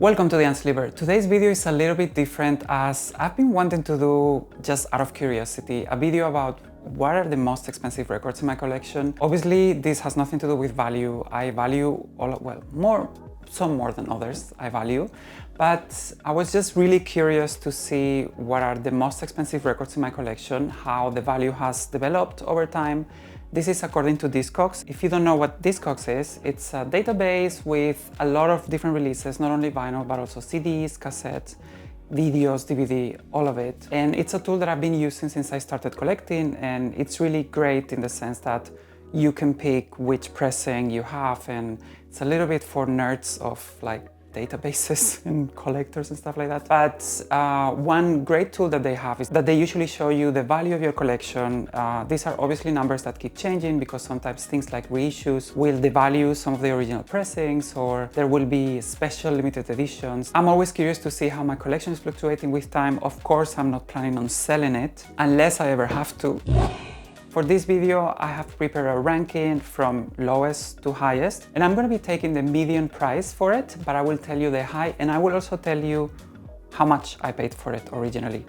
Welcome to the Unsleever. Today's video is a little bit different as I've been wanting to do, just out of curiosity, a video about what are the most expensive records in my collection. Obviously, this has nothing to do with value. I value some more than others I value, but I was just really curious to see what are the most expensive records in my collection, how the value has developed over time. This is according to Discogs. If you don't know what Discogs is, it's a database with a lot of different releases, not only vinyl, but also CDs, cassettes, videos, DVD, all of it. And it's a tool that I've been using since I started collecting, and it's really great in the sense that you can pick which pressing you have, and it's a little bit for nerds of like databases and collectors and stuff like that. But one great tool that they have is that they usually show you the value of your collection. These are obviously numbers that keep changing because sometimes things like reissues will devalue some of the original pressings, or there will be special limited editions. I'm always curious to see how my collection is fluctuating with time. Of course, I'm not planning on selling it unless I ever have to. For this video, I have prepared a ranking from lowest to highest, and I'm going to be taking the median price for it, but I will tell you the high, and I will also tell you how much I paid for it originally.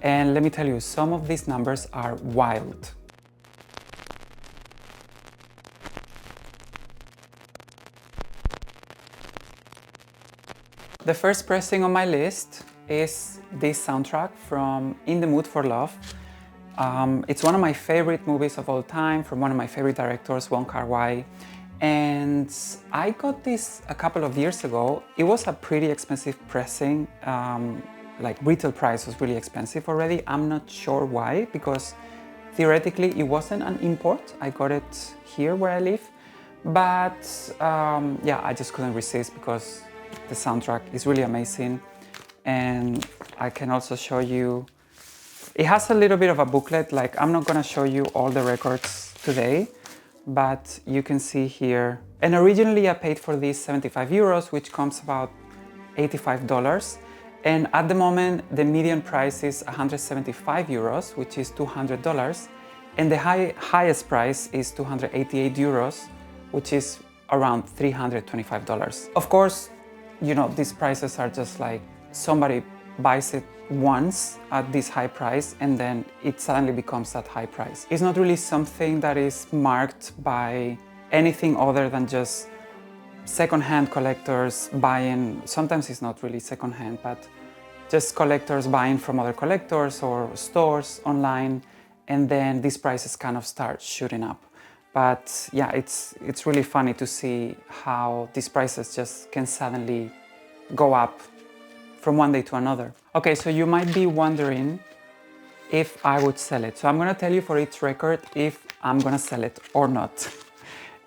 And let me tell you, some of these numbers are wild. The first pressing on my list is this soundtrack from In the Mood for Love. It's one of my favorite movies of all time from one of my favorite directors, Wong Kar-wai. And I got this a couple of years ago. It was a pretty expensive pressing, like retail price was really expensive already. I'm not sure why, because theoretically it wasn't an import. I got it here where I live. But yeah, I just couldn't resist because the soundtrack is really amazing. And I can also show you, it has a little bit of a booklet. Like, I'm not gonna show you all the records today, but you can see here. And originally I paid for these 75 euros, which comes about $85. And at the moment, the median price is 175 euros, which is $200. And the highest price is 288 euros, which is around $325. Of course, you know, these prices are just like somebody buys it once at this high price and then it suddenly becomes that high price. It's not really something that is marked by anything other than just second-hand collectors buying. Sometimes it's not really second-hand, but just collectors buying from other collectors or stores online, and then these prices kind of start shooting up. But yeah, it's really funny to see how these prices just can suddenly go up from one day to another. Okay, so you might be wondering if I would sell it. So I'm gonna tell you for each record if I'm gonna sell it or not.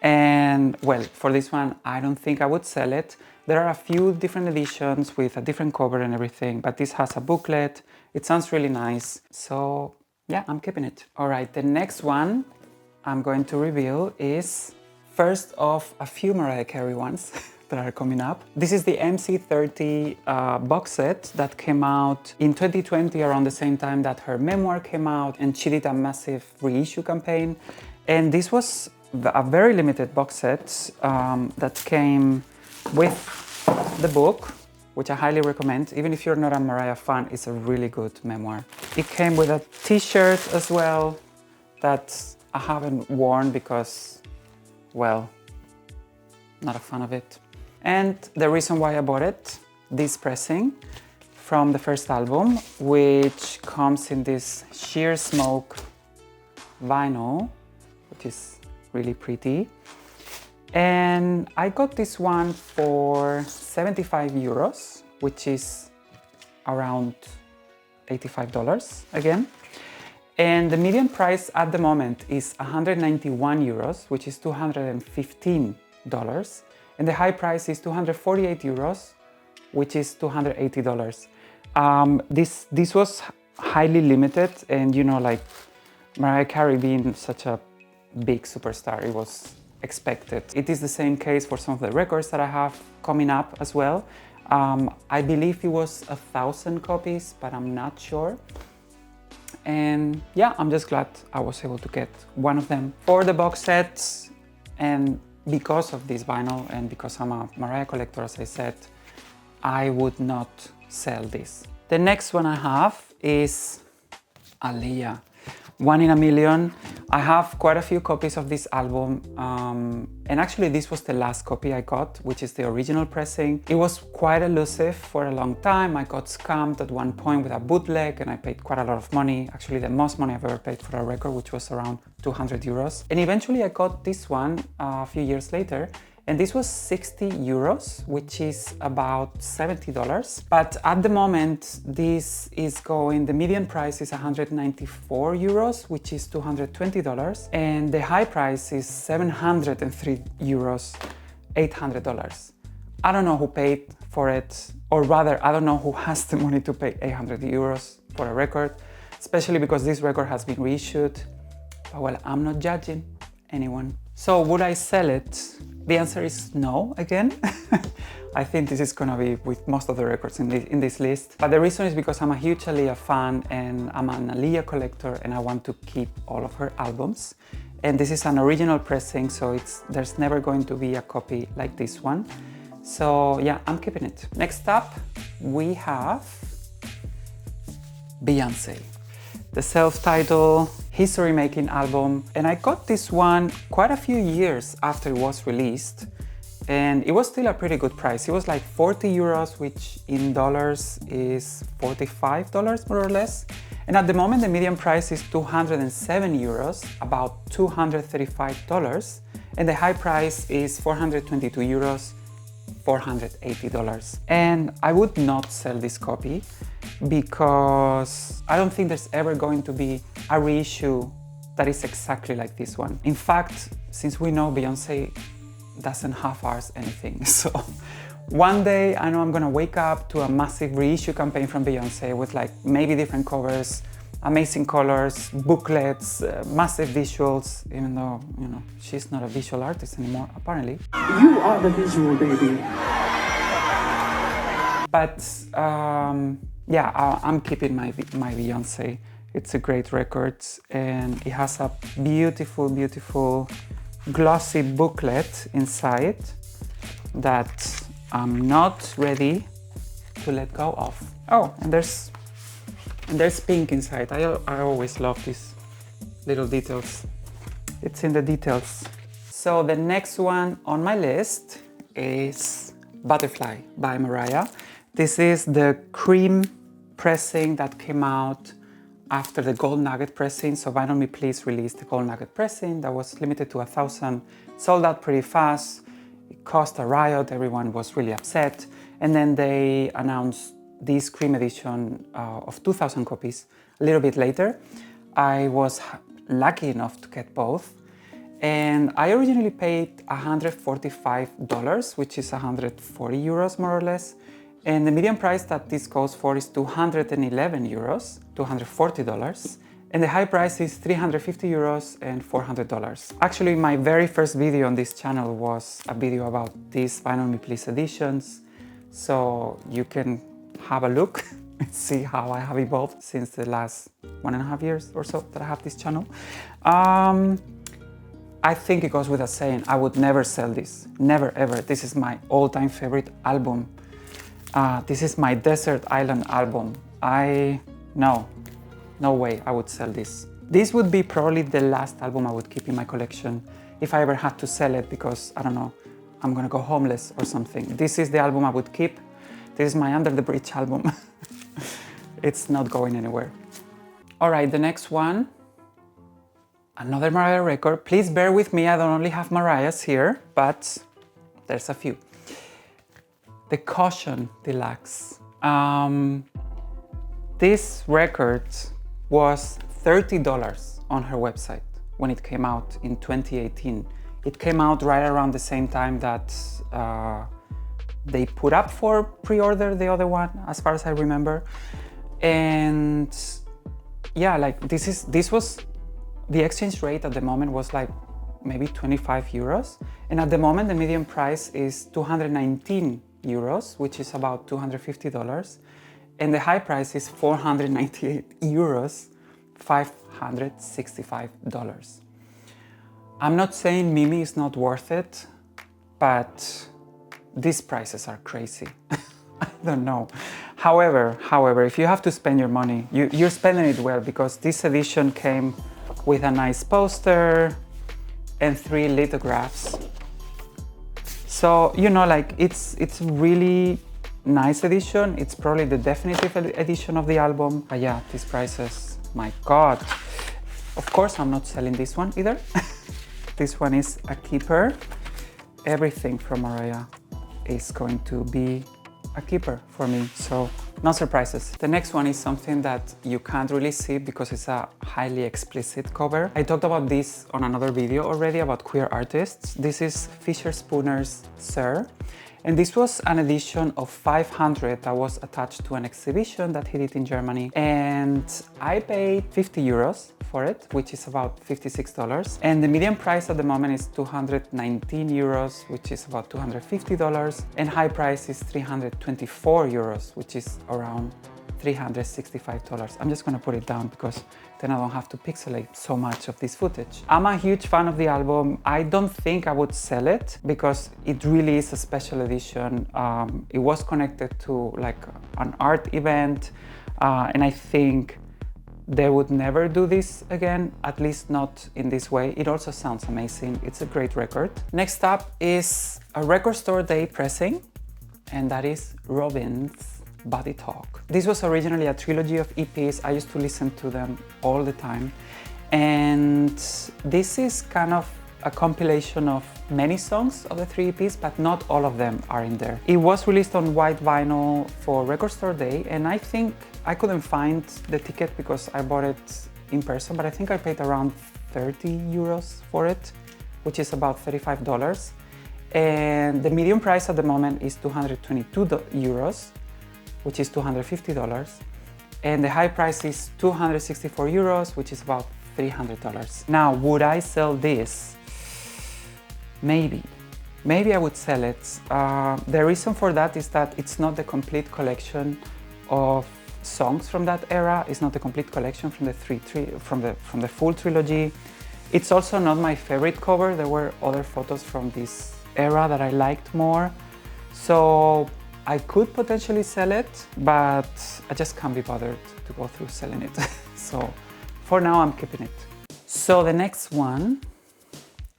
And well, for this one, I don't think I would sell it. There are a few different editions with a different cover and everything, but this has a booklet. It sounds really nice. So yeah, I'm keeping it. All right, the next one I'm going to reveal is first of a few Mariah Carey ones that are coming up. This is the MC30 box set that came out in 2020 around the same time that her memoir came out, and she did a massive reissue campaign. And this was a very limited box set that came with the book, which I highly recommend. Even if you're not a Mariah fan, it's a really good memoir. It came with a t-shirt as well that I haven't worn because, well, not a fan of it. And the reason why I bought it, this pressing from the first album, which comes in this sheer smoke vinyl, which is really pretty. And I got this one for 75 euros, which is around $85 again. And the median price at the moment is 191 euros, which is $215. And the high price is 248 euros, which is $280. This was highly limited, and you know, like Mariah Carey being such a big superstar, it was expected. It is the same case for some of the records that I have coming up as well. I believe it was 1,000 copies, but I'm not sure. And yeah, I'm just glad I was able to get one of them. For the box sets, and because of this vinyl and because I'm a Mariah collector, as I said, I would not sell this. The next one I have is Aaliyah, 1 in a Million. I have quite a few copies of this album, and actually this was the last copy I got, which is the original pressing. It was quite elusive for a long time. I got scammed at one point with a bootleg and I paid quite a lot of money, actually the most money I've ever paid for a record, which was around 200 euros. And eventually I got this one a few years later, and this was 60 euros, which is about $70. But at the moment, this is going, the median price is 194 euros, which is $220. And the high price is 703 euros, $800. I don't know who paid for it, or rather, I don't know who has the money to pay 800 euros for a record, especially because this record has been reissued. But well, I'm not judging anyone. So would I sell it? The answer is no, again. I think this is gonna be with most of the records in this list. But the reason is because I'm a huge Aaliyah fan and I'm an Aaliyah collector and I want to keep all of her albums. And this is an original pressing, so there's never going to be a copy like this one. So yeah, I'm keeping it. Next up, we have Beyoncé, the self-titled history-making album. And I got this one quite a few years after it was released. And it was still a pretty good price. It was like 40 euros, which in dollars is $45 more or less. And at the moment, the median price is 207 euros, about $235. And the high price is 422 euros, $480. And I would not sell this copy because I don't think there's ever going to be a reissue that is exactly like this one. In fact, since we know Beyoncé doesn't half-arse anything, so one day I know I'm gonna wake up to a massive reissue campaign from Beyoncé with like maybe different covers, amazing colors, booklets, massive visuals, even though, you know, she's not a visual artist anymore, apparently. You are the visual, baby. But yeah, I'm keeping my Beyoncé. It's a great record and it has a beautiful, beautiful glossy booklet inside that I'm not ready to let go of. Oh, and there's pink inside. I always love these little details. It's in the details. So the next one on my list is Butterfly by Mariah. This is the cream pressing that came out after the Gold Nugget pressing. So Vinyl Me Please released the Gold Nugget pressing that was limited to 1,000, sold out pretty fast. It caused a riot, everyone was really upset. And then they announced this cream edition of 2,000 copies a little bit later. I was lucky enough to get both. And I originally paid $145, which is 140 euros more or less. And the median price that this goes for is 211 euros, $240. And the high price is 350 euros and $400. Actually, my very first video on this channel was a video about these Vinyl Me Please editions. So you can have a look and see how I have evolved since the last 1.5 years or so that I have this channel. I think it goes without saying, I would never sell this, never ever. This is my all-time favorite album. This is my Desert Island album. No way I would sell this. This would be probably the last album I would keep in my collection if I ever had to sell it because, I don't know, I'm gonna go homeless or something. This is the album I would keep. This is my Under the Bridge album. It's not going anywhere. All right, the next one, another Mariah record. Please bear with me, I don't only have Mariah's here, but there's a few. The Caution Deluxe. This record was $30 on her website when it came out in 2018. It came out right around the same time that they put up for pre-order the other one, as far as I remember. And yeah, like this was, the exchange rate at the moment was like maybe 25 euros. And at the moment, the median price is 219 euros, which is about $250. And the high price is 498 euros, $565. I'm not saying Mimi is not worth it, but these prices are crazy. I don't know. However, if you have to spend your money, you're spending it well, because this edition came with a nice poster and 3 lithographs. So, you know, like it's really nice edition. It's probably the definitive edition of the album. But yeah, these prices, my God. Of course, I'm not selling this one either. This one is a keeper. Everything from Mariah is going to be a keeper for me, so no surprises. The next one is something that you can't really see because it's a highly explicit cover. I talked about this on another video already about queer artists. This is Fisher Spooner's Sir, and this was an edition of 500 that was attached to an exhibition that he did in Germany, and I paid 50 euros for it, which is about $56. And the median price at the moment is 219 euros, which is about $250. And high price is 324 euros, which is around $365. I'm just gonna put it down because then I don't have to pixelate so much of this footage. I'm a huge fan of the album. I don't think I would sell it because it really is a special edition. It was connected to like an art event, and I think they would never do this again, at least not in this way. It also sounds amazing. It's a great record. Next up is a record store day pressing, and that is Robyn's Body Talk. This was originally a trilogy of EPs. I used to listen to them all the time. And this is kind of a compilation of many songs of the 3 EPs, but not all of them are in there. It was released on white vinyl for Record Store Day, and I think I couldn't find the ticket because I bought it in person, but I think I paid around 30 euros for it, which is about $35. And the median price at the moment is 222 euros, which is $250. And the high price is 264 euros, which is about $300. Now, would I sell this? Maybe I would sell it. The reason for that is that it's not the complete collection of songs from that era. It's not the complete collection from the full trilogy. It's also not my favorite cover. There were other photos from this era that I liked more. So I could potentially sell it, but I just can't be bothered to go through selling it. So for now, I'm keeping it. So the next one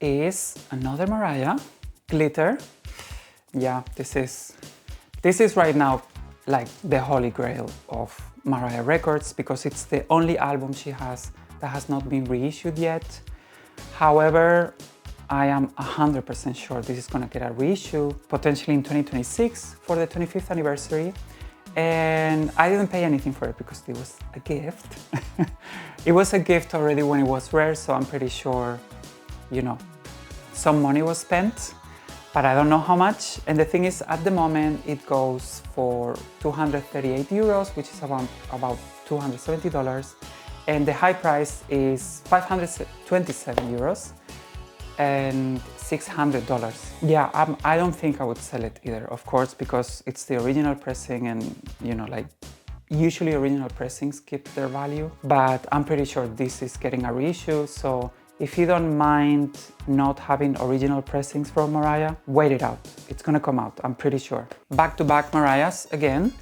is another Mariah, Glitter. Yeah, this is right now like the holy grail of Mariah records because it's the only album she has that has not been reissued yet. However, I am 100% sure this is gonna get a reissue, potentially in 2026 for the 25th anniversary. And I didn't pay anything for it because it was a gift. It was a gift already when it was rare, so I'm pretty sure, you know, some money was spent, but I don't know how much. And the thing is, at the moment, it goes for 238 euros, which is about $270. And the high price is 527 euros and $600. Yeah, I don't think I would sell it either, of course, because it's the original pressing and, you know, like usually original pressings keep their value, but I'm pretty sure this is getting a reissue. So if you don't mind not having original pressings from Mariah, wait it out. It's gonna come out, I'm pretty sure. Back-to-back Mariahs again.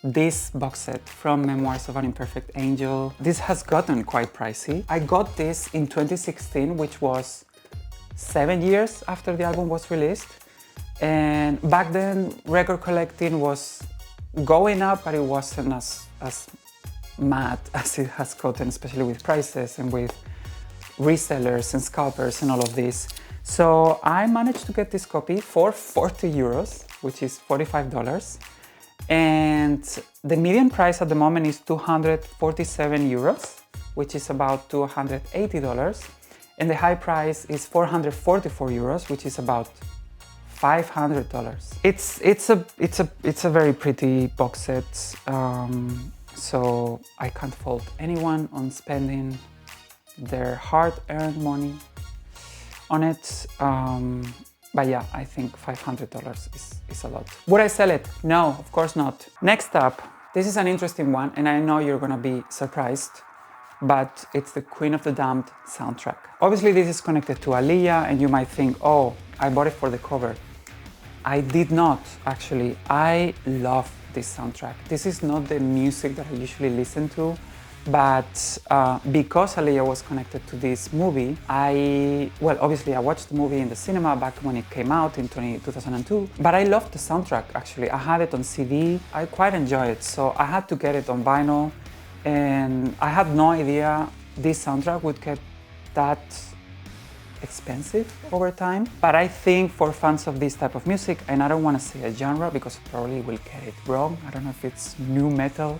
This box set from Memoirs of an Imperfect Angel. This has gotten quite pricey. I got this in 2016, which was 7 years after the album was released. And back then, record collecting was going up, but it wasn't as mad as it has gotten, especially with prices and with resellers and scalpers and all of this. So I managed to get this copy for 40 euros, which is $45. And the median price at the moment is 247 euros, which is about $280. And the high price is 444 euros, which is about $500. It's a very pretty box set. So I can't fault anyone on spending their hard-earned money on it. But yeah, I think $500 is a lot. Would I sell it? No, of course not. Next up, this is an interesting one, and I know you're gonna be surprised, but it's the Queen of the Damned soundtrack. Obviously, this is connected to Aaliyah, and you might think, oh, I bought it for the cover. I did not, actually. I love this soundtrack. This is not the music that I usually listen to, but because Aaliyah was connected to this movie, obviously I watched the movie in the cinema back when it came out in 2002, but I loved the soundtrack, actually. I had it on CD, I quite enjoy it, so I had to get it on vinyl, and I had no idea this soundtrack would get that expensive over time. But I think for fans of this type of music, and I don't want to say a genre because probably will get it wrong. I don't know if it's nu metal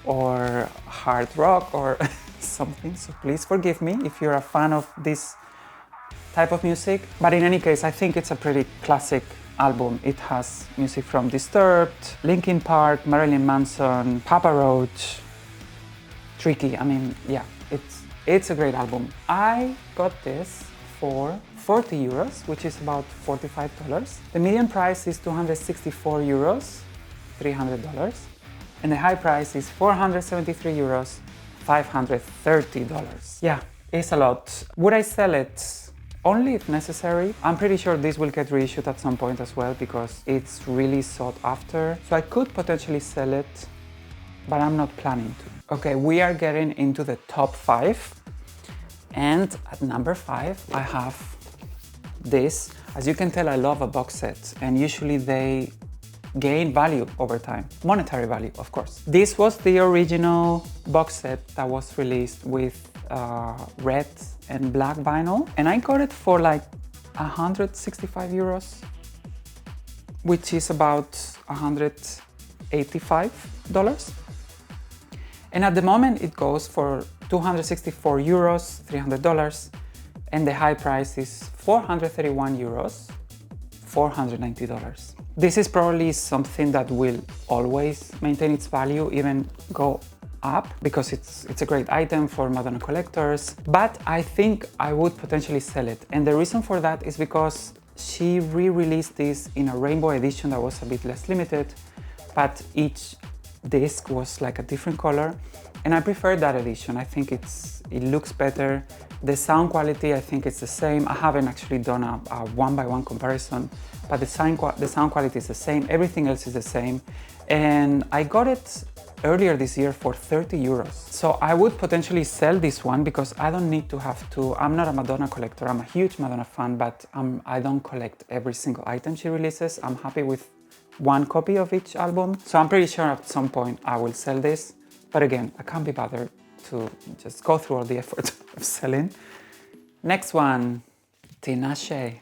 or hard rock or something, so please forgive me if you're a fan of this type of music. But in any case, I think it's a pretty classic album. It has music from Disturbed, Linkin Park, Marilyn Manson, Papa Roach, Tricky. I mean, yeah, it's a great album. I got this for 40 euros, which is about $45. The median price is 264 euros, $300. And the high price is 473 euros, $530. Yeah, it's a lot. Would I sell it? Only if necessary. I'm pretty sure this will get reissued at some point as well because it's really sought after. So I could potentially sell it, but I'm not planning to. Okay, we are getting into the top 5. And at number 5, I have this. As you can tell, I love a box set, and usually they gain value over time. Monetary value, of course. This was the original box set that was released with red and black vinyl, and I got it for like 165 euros, which is about $185. And at the moment it goes for 264 euros, $300, and the high price is 431 euros, $490. This is probably something that will always maintain its value, even go up, because it's a great item for Madonna collectors. But I think I would potentially sell it. And the reason for that is because she re-released this in a rainbow edition that was a bit less limited, but each disc was like a different color. And I prefer that edition. I think it looks better. The sound quality, I think it's the same. I haven't actually done a one-by-one comparison, but the sound quality is the same. Everything else is the same. And I got it earlier this year for 30 euros. So I would potentially sell this one because I don't need to have to. I'm not a Madonna collector. I'm a huge Madonna fan, but I don't collect every single item she releases. I'm happy with one copy of each album. So I'm pretty sure at some point I will sell this. But again, I can't be bothered to just go through all the effort of selling. Next one, Tinashe.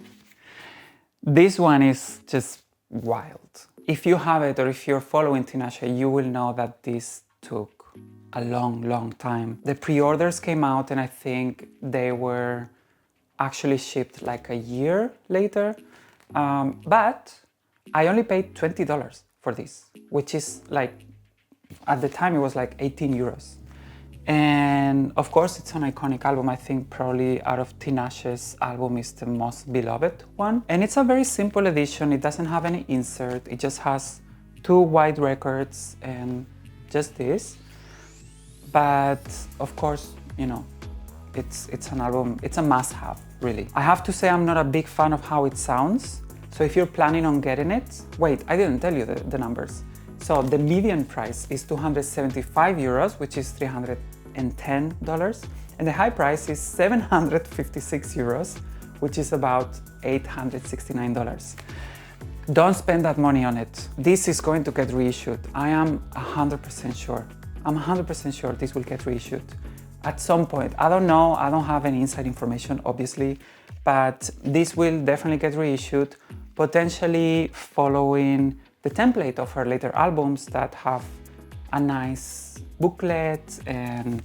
This one is just wild. If you have it or if you're following Tinashe, you will know that this took a long, long time. The pre-orders came out and I think they were actually shipped like a year later. But I only paid $20 for this, which is like, at the time it was like 18 euros. And of course it's an iconic album. I think probably out of Tinashe's album is the most beloved one. And it's a very simple edition. It doesn't have any insert. It just has 2 white records and just this. But of course, you know, it's an album, it's a must-have, really. I have to say I'm not a big fan of how it sounds. So if you're planning on getting it, wait, I didn't tell you the numbers. So the median price is 275 euros, which is $310, and the high price is 756 euros, which is about $869. Don't spend that money on it. This is going to get reissued. I am 100% sure. I'm 100% sure this will get reissued at some point. I don't know, I don't have any inside information, obviously, but this will definitely get reissued, potentially following the template of her later albums that have a nice booklet and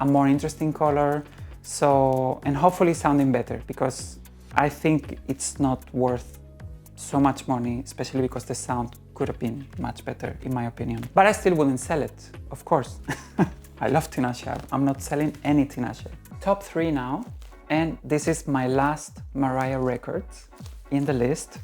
a more interesting color. So, and hopefully sounding better, because I think it's not worth so much money, especially because the sound could have been much better, in my opinion. But I still wouldn't sell it, of course. I love Tinashe. I'm not selling any Tinashe. Top 3 now, and this is my last Mariah record in the list.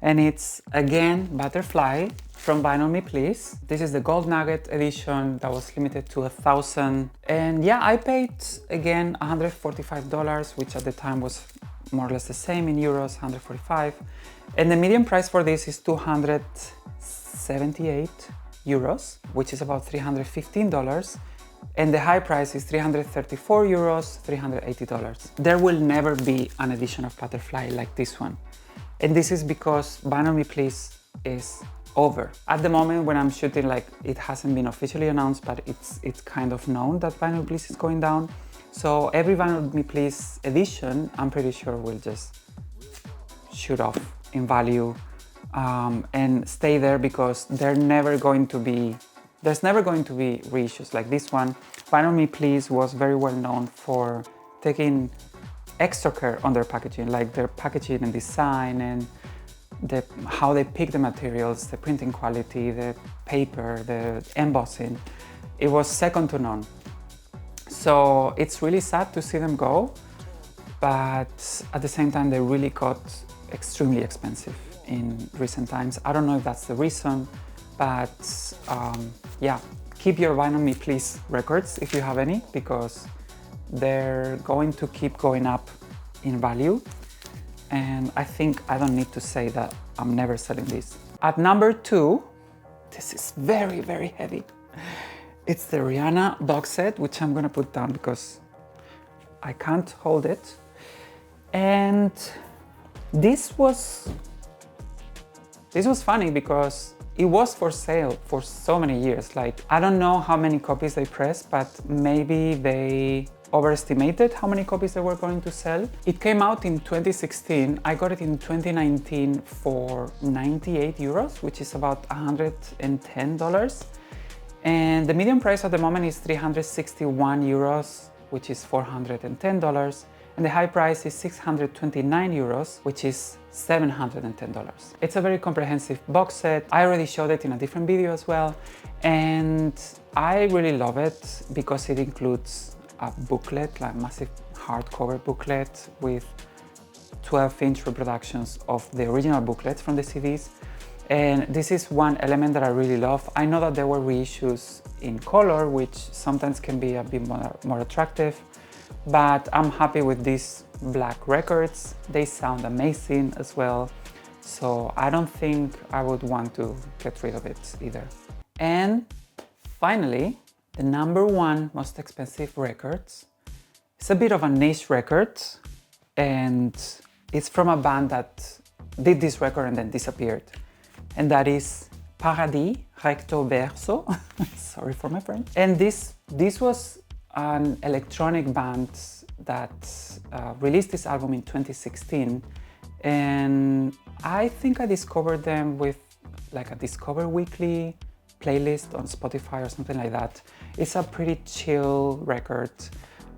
And it's again Butterfly from Vinyl Me Please. This is the Gold Nugget edition that was limited to 1,000. And yeah, I paid again $145, which at the time was more or less the same in euros, 145. And the median price for this is 278 euros, which is about $315. And the high price is 334 euros, $380. There will never be an edition of Butterfly like this one. And this is because Buy On Me Please is over. At the moment when I'm shooting, like, it hasn't been officially announced, but it's kind of known that Buy On Me Please is going down. So every Buy On Me Please edition, I'm pretty sure will just shoot off in value and stay there, because there's never going to be reissues like this one. Buy On Me Please was very well known for taking extra care on their packaging, like their packaging and design and how they pick the materials, the printing quality, the paper, the embossing. It was second to none. So it's really sad to see them go, but at the same time they really got extremely expensive in recent times. I don't know if that's the reason, but yeah, keep your Buy On Me Please records if you have any, because they're going to keep going up in value. And I think I don't need to say that I'm never selling this. At number 2, this is very, very heavy. It's the Rihanna box set, which I'm gonna put down because I can't hold it. And this was funny because it was for sale for so many years. Like, I don't know how many copies they pressed, but maybe they overestimated how many copies they were going to sell. It came out in 2016. I got it in 2019 for 98 euros, which is about $110. And the median price at the moment is 361 euros, which is $410. And the high price is 629 euros, which is $710. It's a very comprehensive box set. I already showed it in a different video as well. And I really love it because it includes a booklet, like a massive hardcover booklet with 12-inch reproductions of the original booklets from the CDs. And this is one element that I really love. I know that there were reissues in color, which sometimes can be a bit more attractive, but I'm happy with these black records. They sound amazing as well. So I don't think I would want to get rid of it either. And finally, the number 1 most expensive records. It's a bit of a niche record, and it's from a band that did this record and then disappeared. And that is Paradis Recto Verso. Sorry for my French. And this was an electronic band that released this album in 2016. And I think I discovered them with like a Discover Weekly playlist on Spotify or something like that. It's a pretty chill record.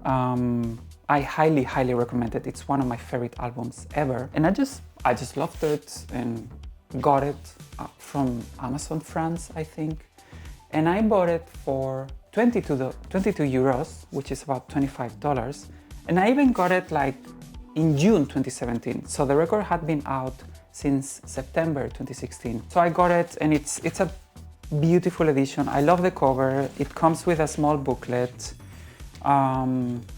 I highly, highly recommend it. It's one of my favorite albums ever. And I just loved it and got it from Amazon France, I think. And I bought it for 22 euros, which is about $25. And I even got it like in June 2017. So the record had been out since September 2016. So I got it, and it's a beautiful edition. I love the cover. It comes with a small booklet.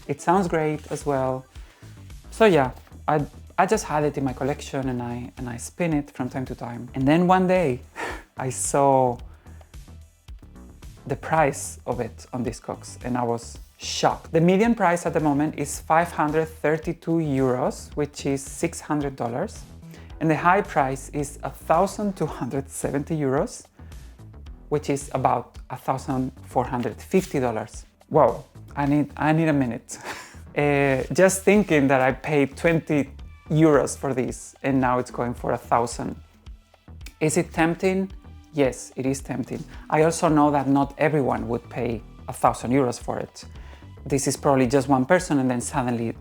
It sounds great as well. So yeah, I just had it in my collection, and I spin it from time to time. And then one day I saw the price of it on Discogs, and I was shocked. The median price at the moment is 532 euros, which is $600. And the high price is 1,270 euros, which is about $1,450. Wow, I need a minute. Just thinking that I paid 20 euros for this and now it's going for 1,000. Is it tempting? Yes, it is tempting. I also know that not everyone would pay 1,000 euros for it. This is probably just one person, and then suddenly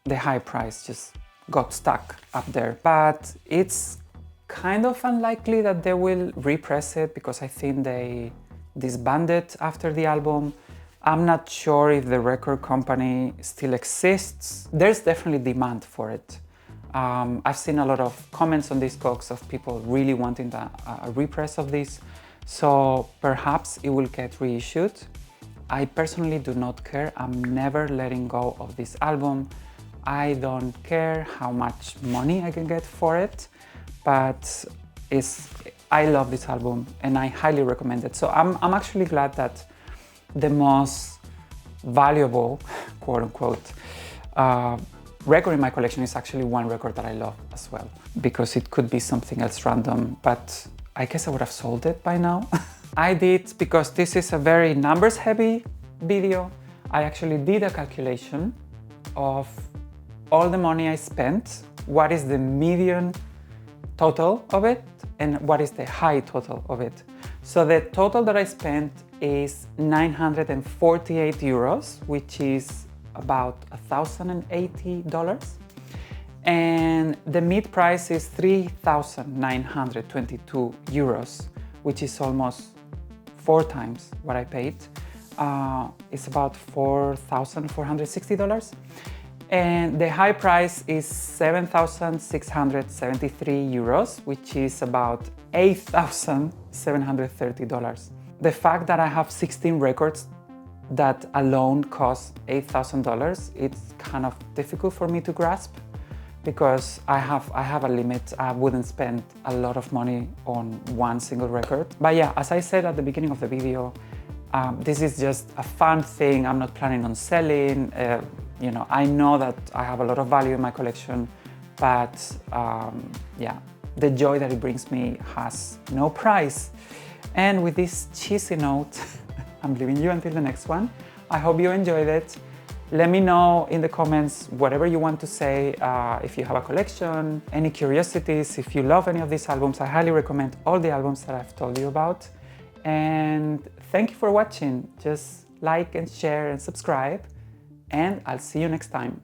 the high price just got stuck up there. But it's kind of unlikely that they will repress it, because I think they disbanded after the album. I'm not sure if the record company still exists. There's definitely demand for it. I've seen a lot of comments on Discogs of people really wanting a repress of this. So perhaps it will get reissued. I personally do not care. I'm never letting go of this album. I don't care how much money I can get for it, but I love this album and I highly recommend it. So I'm actually glad that the most valuable, quote unquote, record in my collection is actually one record that I love as well, because it could be something else random, but I guess I would have sold it by now. I did, because this is a very numbers heavy video, I actually did a calculation of all the money I spent, what is the median total of it, and what is the high total of it. So the total that I spent is 948 euros, which is about $1,080. And the mid price is 3,922 euros, which is almost 4 times what I paid. It's about $4,460. And the high price is 7,673 euros, which is about $8,730. The fact that I have 16 records that alone cost $8,000, it's kind of difficult for me to grasp, because I have a limit. I wouldn't spend a lot of money on one single record. But yeah, as I said at the beginning of the video, this is just a fun thing. I'm not planning on selling. You know, I know that I have a lot of value in my collection, but yeah, the joy that it brings me has no price. And with this cheesy note, I'm leaving you until the next one. I hope you enjoyed it. Let me know in the comments whatever you want to say, if you have a collection, any curiosities, if you love any of these albums. I highly recommend all the albums that I've told you about. And thank you for watching. Just like and share and subscribe, and I'll see you next time.